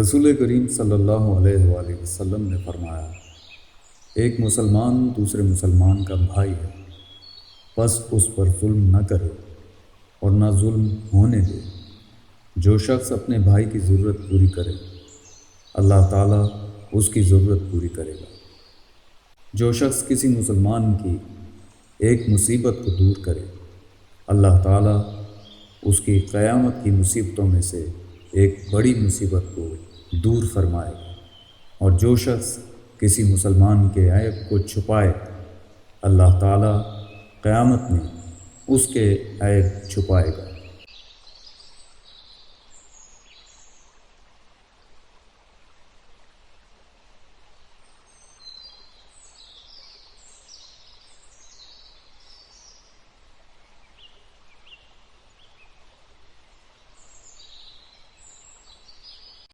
رسول کریم صلی اللہ علیہ وآلہ وسلم نے فرمایا، ایک مسلمان دوسرے مسلمان کا بھائی ہے، پس اس پر ظلم نہ کرے اور نہ ظلم ہونے دے۔ جو شخص اپنے بھائی کی ضرورت پوری کرے، اللہ تعالیٰ اس کی ضرورت پوری کرے گا۔ جو شخص کسی مسلمان کی ایک مصیبت کو دور کرے، اللہ تعالیٰ اس کی قیامت کی مصیبتوں میں سے ایک بڑی مصیبت کو دور فرمائے گا۔ اور جو شخص کسی مسلمان کے عیب کو چھپائے، اللہ تعالیٰ قیامت میں اس کے عیب چھپائے گا۔